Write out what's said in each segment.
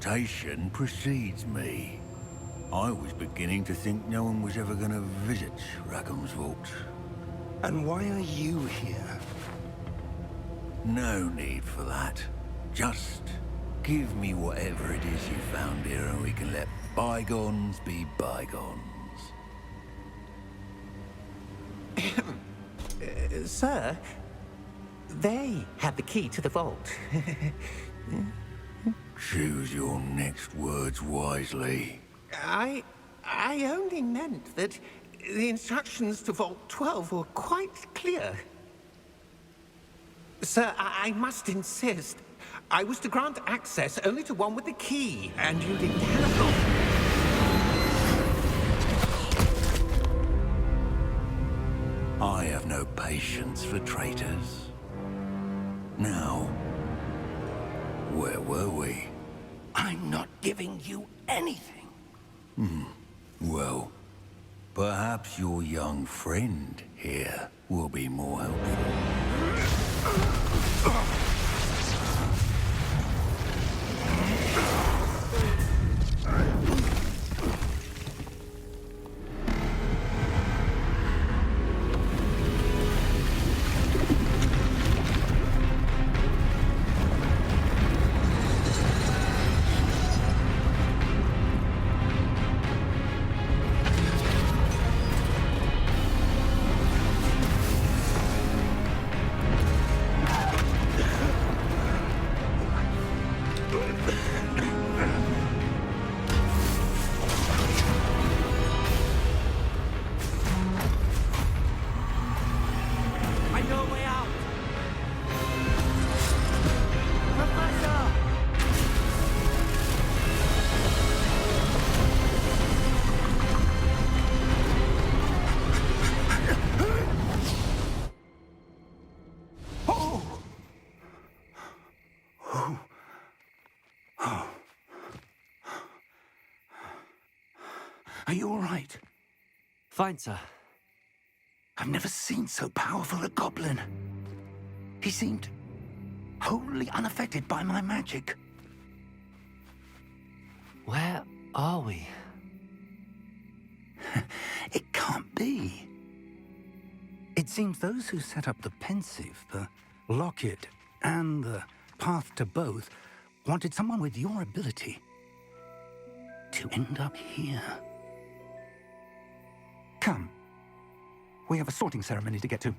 reputation precedes me. I was beginning to think no one was ever going to visit Rackham's vault. And why are you here? No need for that. Just give me whatever it is you found here and we can let bygones be bygones. Sir, they have the key to the vault. Choose your next words wisely. I only meant that the instructions to Vault 12 were quite clear. Sir, I must insist. I was to grant access only to one with the key, and you didn't have one. I have no patience for traitors. Now, where were we? I'm not giving you anything. Well, perhaps your young friend here will be more helpful. Are you all right? Fine, sir. I've never seen so powerful a goblin. He seemed wholly unaffected by my magic. Where are we? It can't be. It seems those who set up the pensive, the locket, and the path to both wanted someone with your ability to end up here. Come. We have a sorting ceremony to get to.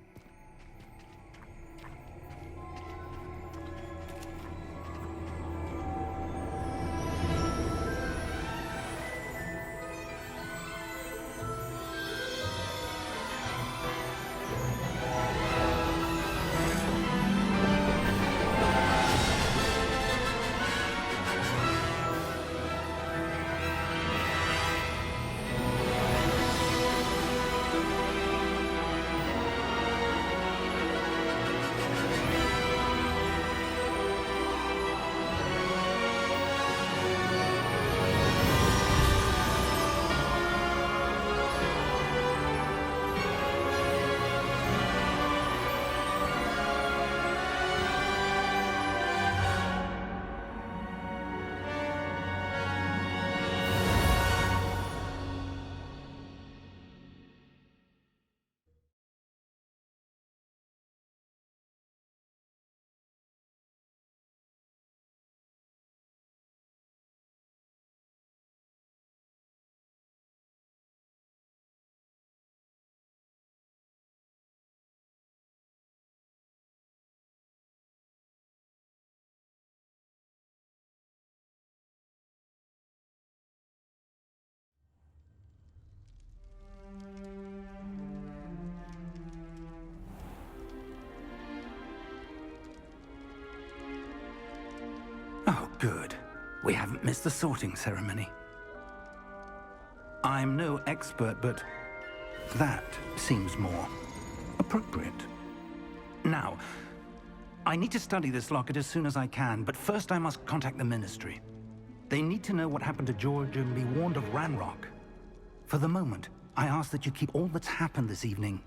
Oh, good. We haven't missed the sorting ceremony. I'm no expert, but that seems more appropriate. Now, I need to study this locket as soon as I can, but first I must contact the Ministry. They need to know what happened to George and be warned of Ranrock. For the moment, I ask that you keep all that's happened this evening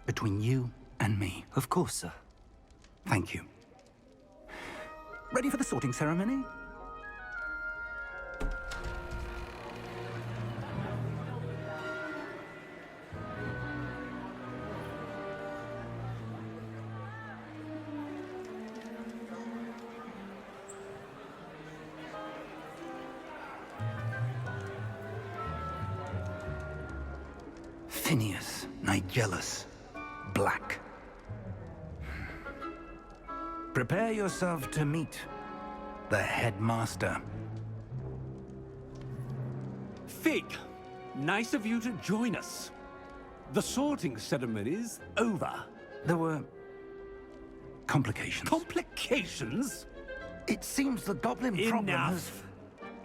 between you and me. Of course, sir. Thank you. Ready for the sorting ceremony? Tinius, Nigellus, Black. Prepare yourself to meet the headmaster. Fig, nice of you to join us. The sorting ceremony's over. There were complications. Complications? It seems the goblin problem has... Enough!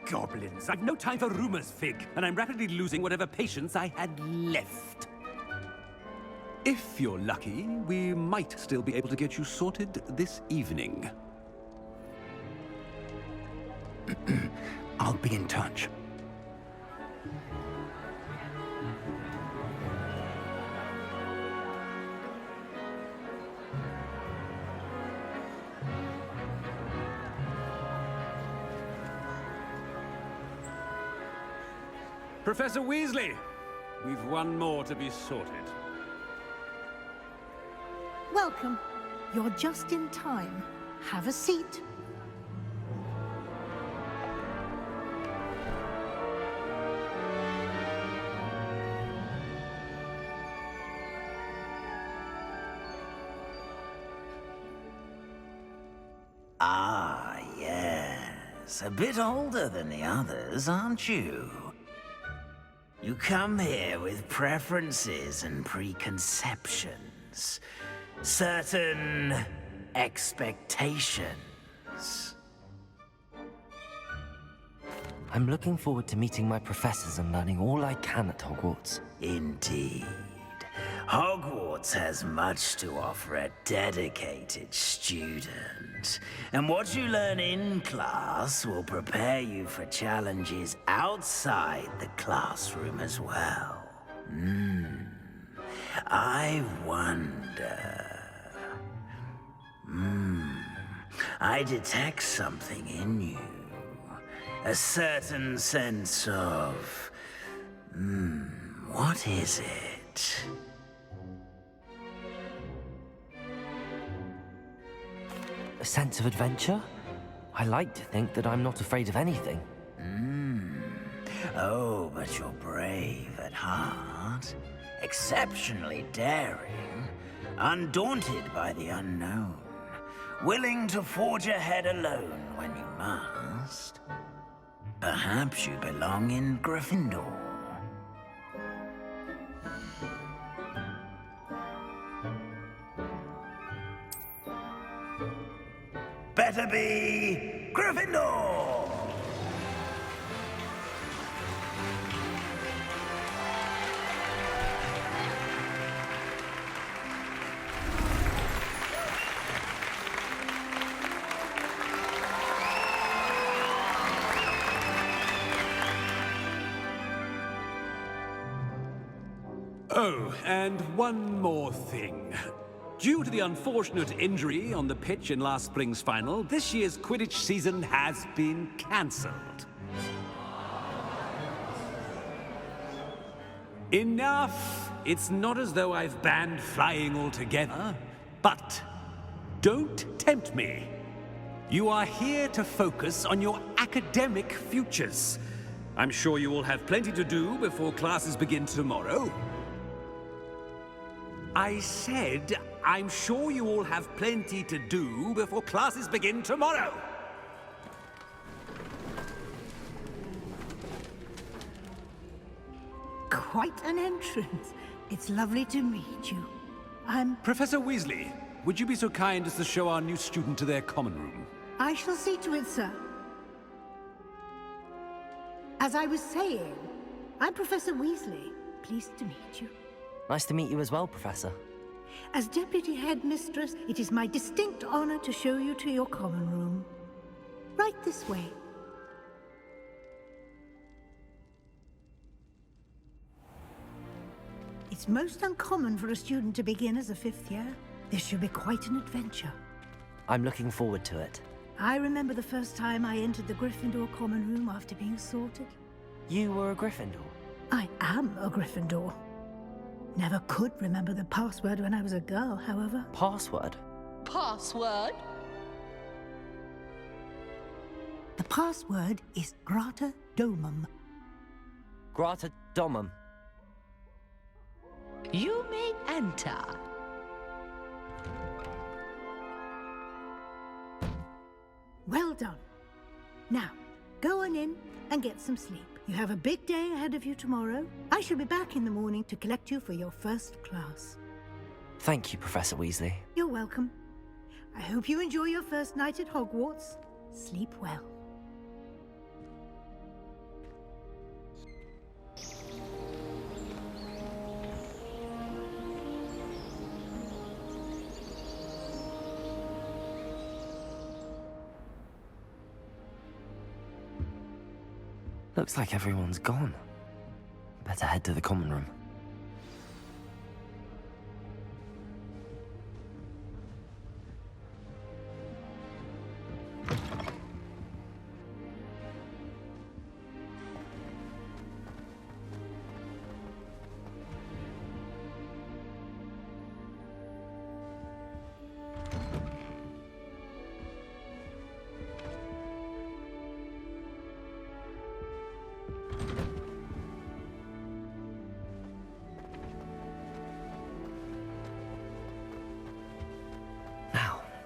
Goblins. I've no time for rumors, Fig, and I'm rapidly losing whatever patience I had left. If you're lucky, we might still be able to get you sorted this evening. I'll be in touch. Professor Weasley, we've one more to be sorted. Welcome. You're just in time. Have a seat. Ah, yes. A bit older than the others, aren't you? You come here with preferences and preconceptions. Certain expectations. I'm looking forward to meeting my professors and learning all I can at Hogwarts. Indeed. Hogwarts has much to offer a dedicated student. And what you learn in class will prepare you for challenges outside the classroom as well. I wonder... I detect something in you. A certain sense of... what is it? A sense of adventure? I like to think that I'm not afraid of anything. Oh, but you're brave at heart. Exceptionally daring. Undaunted by the unknown. Willing to forge ahead alone when you must. Perhaps you belong in Gryffindor. Better be Gryffindor! Oh, and one more thing. Due to the unfortunate injury on the pitch in last spring's final, this year's Quidditch season has been cancelled. Enough! It's not as though I've banned flying altogether, but don't tempt me. You are here to focus on your academic futures. I'm sure you will have plenty to do before classes begin tomorrow. I said, I'm sure you all have plenty to do before classes begin tomorrow. Quite an entrance. It's lovely to meet you. Professor Weasley, would you be so kind as to show our new student to their common room? I shall see to it, sir. As I was saying, I'm Professor Weasley. Pleased to meet you. Nice to meet you as well, Professor. As Deputy Headmistress, it is my distinct honor to show you to your common room. Right this way. It's most uncommon for a student to begin as a fifth year. This should be quite an adventure. I'm looking forward to it. I remember the first time I entered the Gryffindor common room after being sorted. You were a Gryffindor? I am a Gryffindor. Never could remember the password when I was a girl, however. Password? Password? The password is Grata Domum. Grata Domum. You may enter. Well done. Now, go on in and get some sleep. You have a big day ahead of you tomorrow. I shall be back in the morning to collect you for your first class. Thank you, Professor Weasley. You're welcome. I hope you enjoy your first night at Hogwarts. Sleep well. Looks like everyone's gone. Better head to the common room.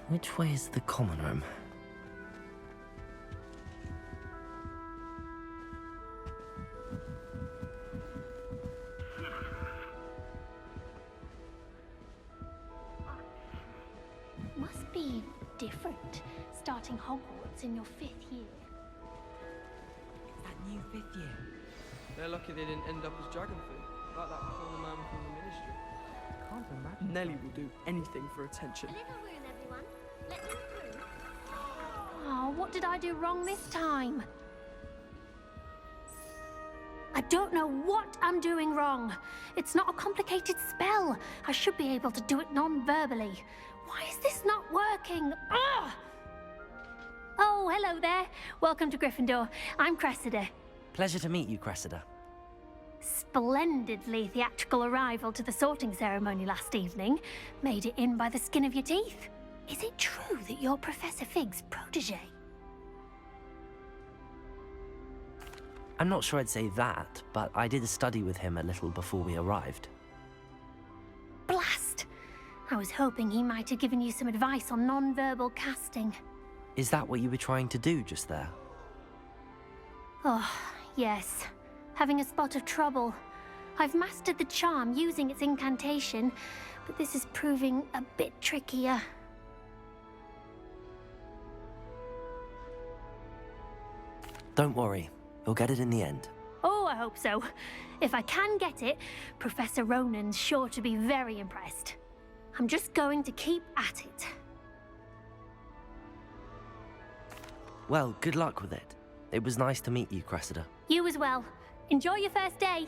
Which way is the common room? Must be different, starting Hogwarts in your 5th year. That new 5th year. They're lucky they didn't end up as dragon food, like that poor man from the ministry. Can't imagine. Nelly will do anything for attention. A little room, everyone. Let me through. Oh, what did I do wrong this time? I don't know what I'm doing wrong. It's not a complicated spell. I should be able to do it non-verbally. Why is this not working? Ugh! Oh, hello there. Welcome to Gryffindor. I'm Cressida. Pleasure to meet you, Cressida. Splendidly theatrical arrival to the sorting ceremony last evening. Made it in by the skin of your teeth. Is it true that you're Professor Fig's protege? I'm not sure I'd say that, but I did study with him a little before we arrived. Blast! I was hoping he might have given you some advice on non-verbal casting. Is that what you were trying to do just there? Oh, yes. Having a spot of trouble. I've mastered the charm using its incantation, but this is proving a bit trickier. Don't worry, you'll get it in the end. Oh, I hope so. If I can get it, Professor Ronan's sure to be very impressed. I'm just going to keep at it. Well, good luck with it. It was nice to meet you, Cressida. You as well. Enjoy your first day.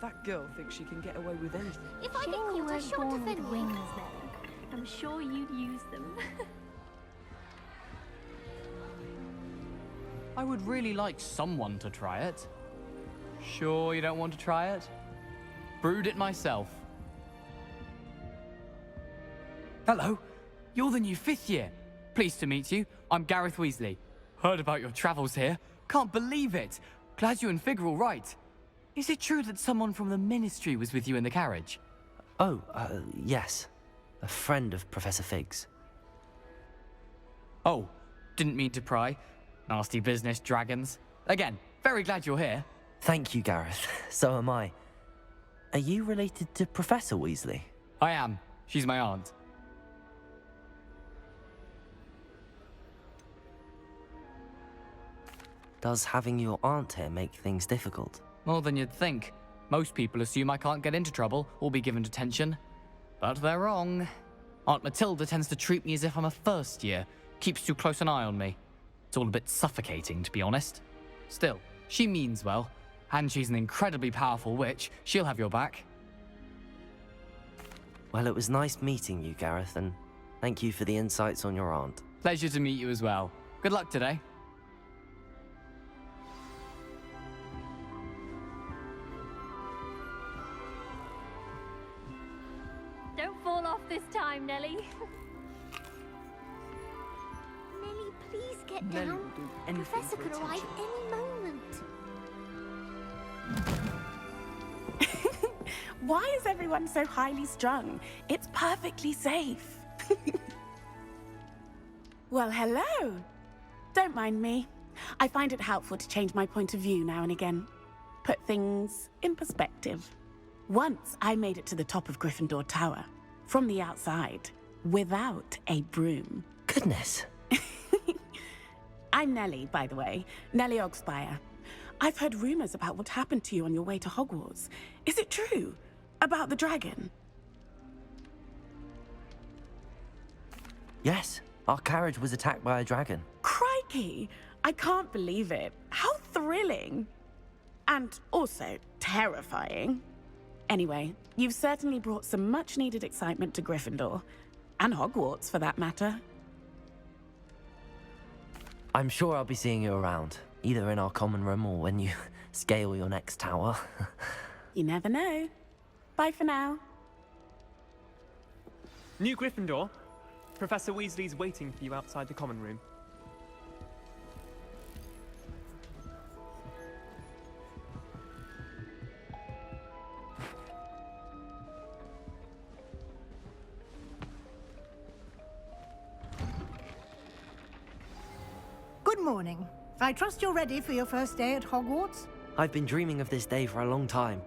That girl thinks she can get away with anything. If I get caught, I sure to defend wings then. I'm sure you'd use them. I would really like someone to try it. Sure you don't want to try it? Brewed it myself. Hello, you're the new 5th year. Pleased to meet you. I'm Gareth Weasley. Heard about your travels here. Can't believe it. Glad you and Fig are all right. Is it true that someone from the Ministry was with you in the carriage? Oh, yes. A friend of Professor Fig's. Oh, didn't mean to pry. Nasty business, dragons. Again, very glad you're here. Thank you, Gareth. So am I. Are you related to Professor Weasley? I am. She's my aunt. Does having your aunt here make things difficult? More than you'd think. Most people assume I can't get into trouble or be given detention. But they're wrong. Aunt Matilda tends to treat me as if I'm a first year, keeps too close an eye on me. It's all a bit suffocating, to be honest. Still, she means well, and she's an incredibly powerful witch. She'll have your back. Well, it was nice meeting you, Gareth, and thank you for the insights on your aunt. Pleasure to meet you as well. Good luck today. Don't fall off this time, Nelly. get Nelly down. will do anything Professor for could arrive attention. any moment. Why is everyone so highly strung? It's perfectly safe. Well, hello. Don't mind me. I find it helpful to change my point of view now and again. Put things in perspective. Once I made it to the top of Gryffindor Tower, from the outside, without a broom. Goodness. I'm Nellie, by the way. Nellie Ogspire. I've heard rumors about what happened to you on your way to Hogwarts. Is it true? About the dragon? Yes, our carriage was attacked by a dragon. Crikey! I can't believe it. How thrilling! And also terrifying. Anyway, you've certainly brought some much-needed excitement to Gryffindor. And Hogwarts, for that matter. I'm sure I'll be seeing you around, either in our common room or when you scale your next tower. You never know. Bye for now. New Gryffindor. Professor Weasley's waiting for you outside the common room. Good morning. I trust you're ready for your first day at Hogwarts? I've been dreaming of this day for a long time.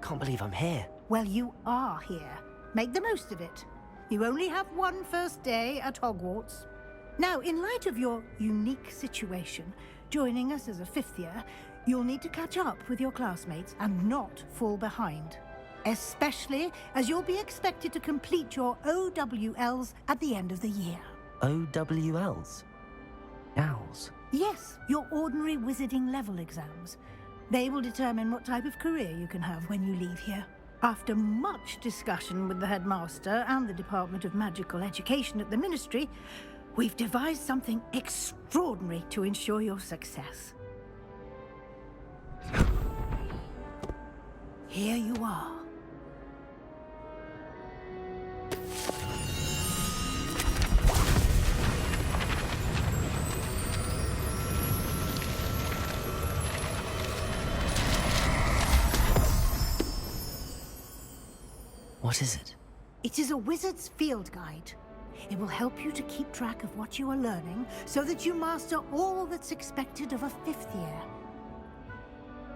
Can't believe I'm here. Well, you are here. Make the most of it. You only have one first day at Hogwarts. Now, in light of your unique situation, joining us as a fifth year, you'll need to catch up with your classmates and not fall behind. Especially as you'll be expected to complete your OWLs at the end of the year. OWLs? Owls? Yes, your ordinary wizarding level exams. They will determine what type of career you can have when you leave here. After much discussion with the headmaster and the Department of Magical Education at the Ministry, we've devised something extraordinary to ensure your success. Here you are. What is it? It is a wizard's field guide. It will help you to keep track of what you are learning so that you master all that's expected of a fifth year.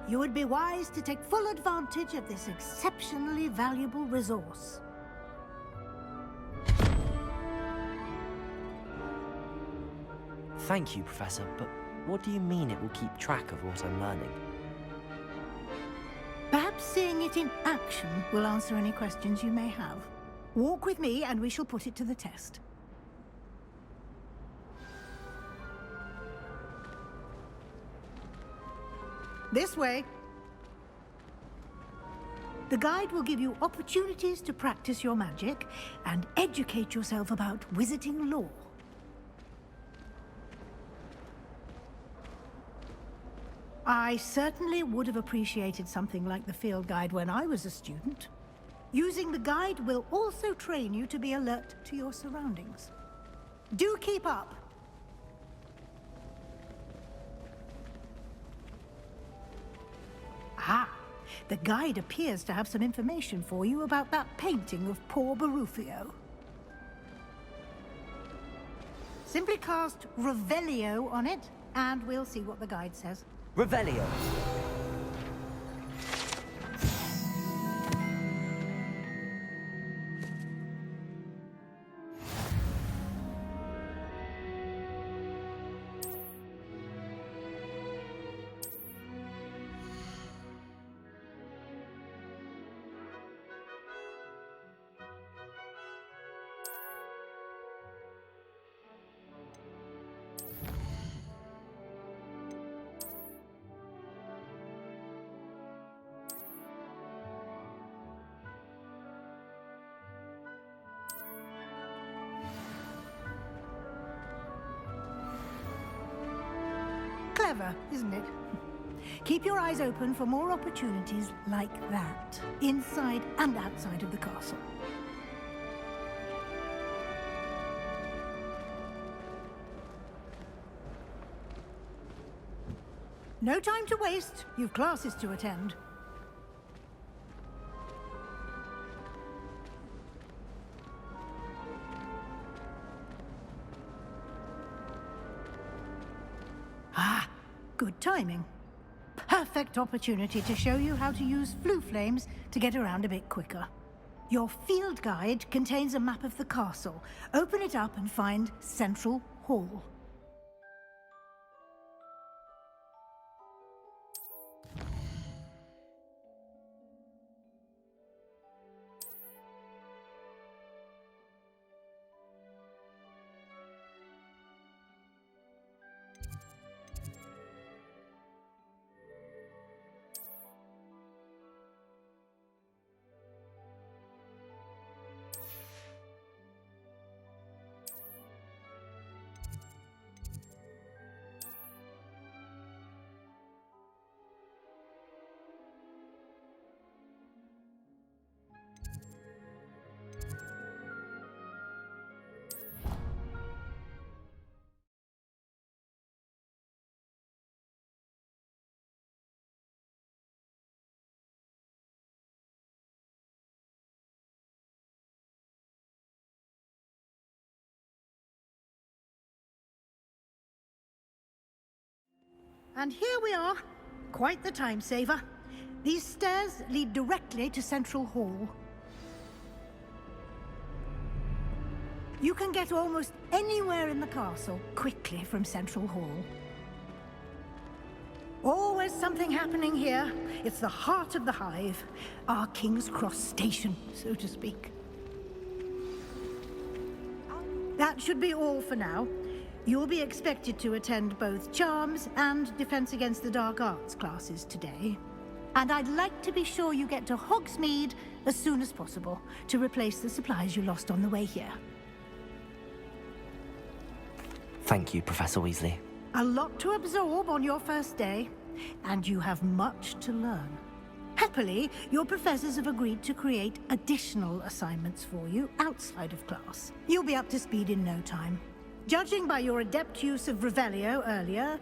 You would be wise to take full advantage of this exceptionally valuable resource. Thank you, Professor, but what do you mean it will keep track of what I'm learning? Perhaps seeing it in action will answer any questions you may have. Walk with me and we shall put it to the test. This way. The guide will give you opportunities to practice your magic and educate yourself about wizarding lore. I certainly would have appreciated something like the field guide when I was a student. Using the guide will also train you to be alert to your surroundings. Do keep up! Ah, the guide appears to have some information for you about that painting of poor Barufio. Simply cast Revelio on it, and we'll see what the guide says. Revelio. Clever, isn't it? Keep your eyes open for more opportunities like that, inside and outside of the castle. No time to waste. You've classes to attend. Ah, good timing. Perfect opportunity to show you how to use flue flames to get around a bit quicker. Your field guide contains a map of the castle. Open it up and find Central Hall. And here we are. Quite the time saver. These stairs lead directly to Central Hall. You can get almost anywhere in the castle quickly from Central Hall. Always something happening here. It's the heart of the Hive. Our King's Cross station, so to speak. That should be all for now. You'll be expected to attend both Charms and Defense Against the Dark Arts classes today. And I'd like to be sure you get to Hogsmeade as soon as possible to replace the supplies you lost on the way here. Thank you, Professor Weasley. A lot to absorb on your first day, and you have much to learn. Happily, your professors have agreed to create additional assignments for you outside of class. You'll be up to speed in no time. Judging by your adept use of Revelio earlier,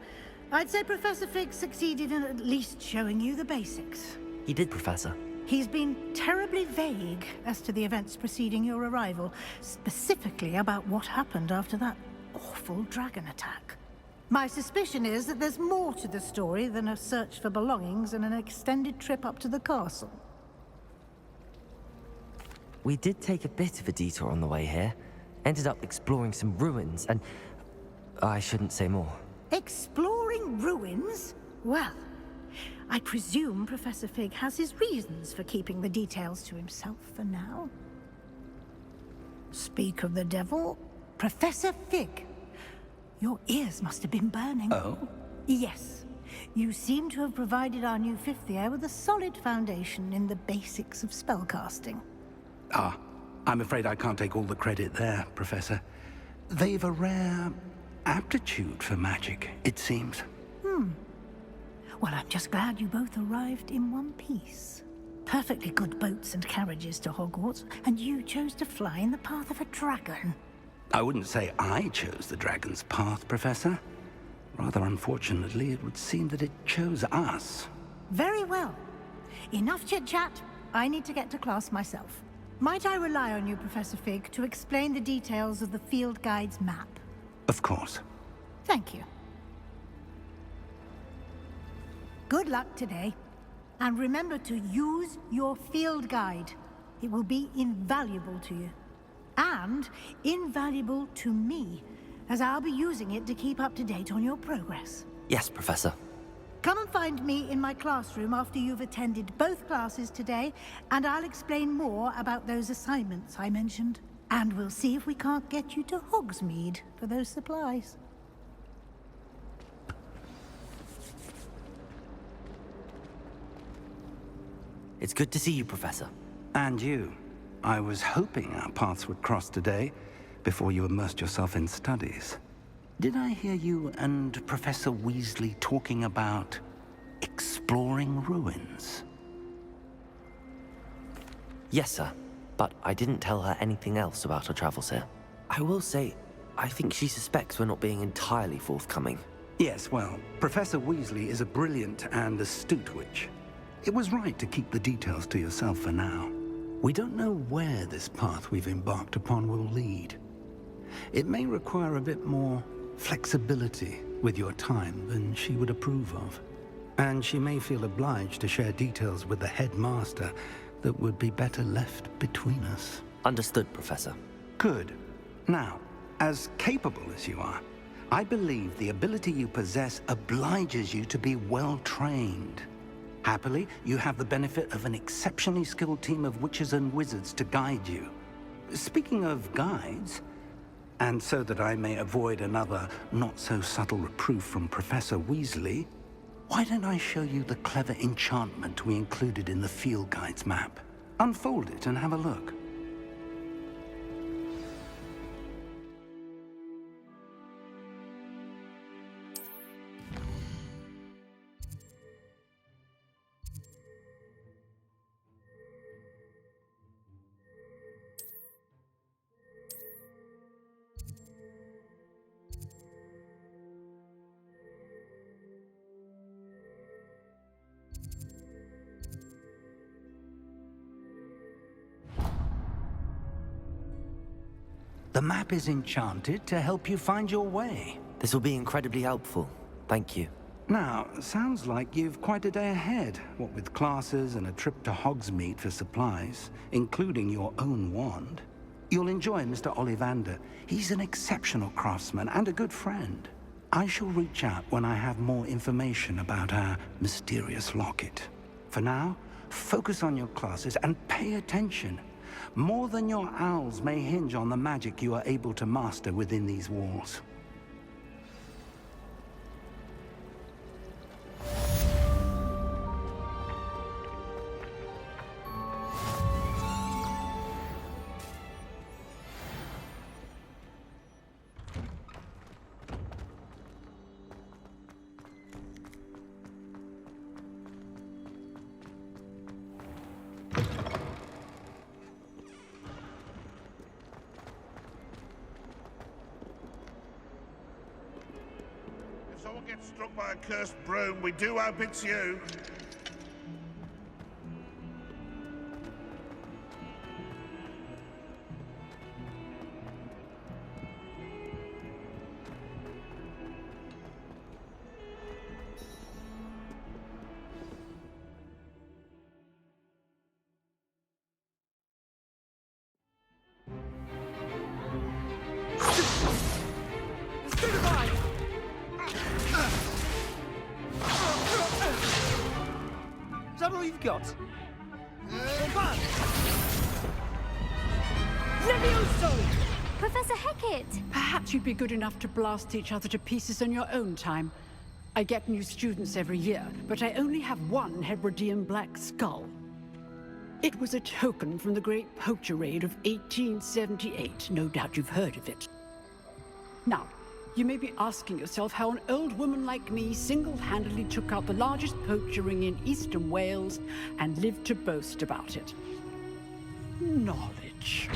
I'd say Professor Fig succeeded in at least showing you the basics. He did, Professor. He's been terribly vague as to the events preceding your arrival, specifically about what happened after that awful dragon attack. My suspicion is that there's more to the story than a search for belongings and an extended trip up to the castle. We did take a bit of a detour on the way here. Ended up exploring some ruins, and I shouldn't say more. Exploring ruins? Well, I presume Professor Fig has his reasons for keeping the details to himself for now. Speak of the devil, Professor Fig. Your ears must have been burning. Oh? Yes. You seem to have provided our new fifth year with a solid foundation in the basics of spellcasting. Ah, I'm afraid I can't take all the credit there, Professor. They've a rare aptitude for magic, it seems. Well, I'm just glad you both arrived in one piece. Perfectly good boats and carriages to Hogwarts, and you chose to fly in the path of a dragon. I wouldn't say I chose the dragon's path, Professor. Rather unfortunately, it would seem that it chose us. Very well. Enough chit-chat. I need to get to class myself. Might I rely on you, Professor Fig, to explain the details of the field guide's map? Of course. Thank you. Good luck today. And remember to use your field guide. It will be invaluable to you. And invaluable to me, as I'll be using it to keep up to date on your progress. Yes, Professor. Come and find me in my classroom after you've attended both classes today, and I'll explain more about those assignments I mentioned. And we'll see if we can't get you to Hogsmeade for those supplies. It's good to see you, Professor. And you. I was hoping our paths would cross today, before you immersed yourself in studies. Did I hear you and Professor Weasley talking about exploring ruins? Yes, sir. But I didn't tell her anything else about her travels here. I will say, I think she suspects we're not being entirely forthcoming. Yes, well, Professor Weasley is a brilliant and astute witch. It was right to keep the details to yourself for now. We don't know where this path we've embarked upon will lead. It may require a bit more flexibility with your time than she would approve of. And she may feel obliged to share details with the headmaster that would be better left between us. Understood, Professor. Good. Now, as capable as you are, I believe the ability you possess obliges you to be well trained. Happily, you have the benefit of an exceptionally skilled team of witches and wizards to guide you. Speaking of guides, and so that I may avoid another not-so-subtle reproof from Professor Weasley, why don't I show you the clever enchantment we included in the field guide's map? Unfold it and have a look. The map is enchanted to help you find your way. This will be incredibly helpful. Thank you. Now, sounds like you've quite a day ahead, what with classes and a trip to Hogsmeade for supplies, including your own wand. You'll enjoy Mr. Ollivander. He's an exceptional craftsman and a good friend. I shall reach out when I have more information about our mysterious locket. For now, focus on your classes and pay attention. More than your owls may hinge on the magic you are able to master within these walls. Someone gets struck by a cursed broom, we do hope it's you. Is that all you've got? Levioso! Professor Hecat! Perhaps you'd be good enough to blast each other to pieces on your own time. I get new students every year, but I only have one Hebridean black skull. It was a token from the Great Poacher Raid of 1878. No doubt you've heard of it. Now, you may be asking yourself how an old woman like me single-handedly took out the largest poacher ring in eastern Wales and lived to boast about it. Knowledge.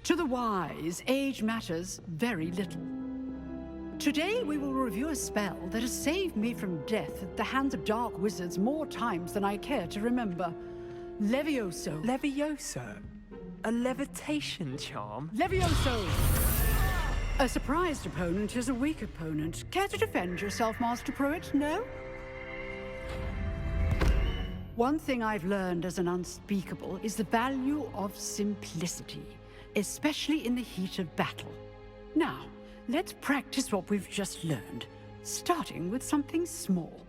To the wise, age matters very little. Today we will review a spell that has saved me from death at the hands of dark wizards more times than I care to remember. Levioso. Levioso? A levitation charm? Levioso! A surprised opponent is a weak opponent. Care to defend yourself, Master Pruitt? No? One thing I've learned as an unspeakable is the value of simplicity, especially in the heat of battle. Now, let's practice what we've just learned, starting with something small.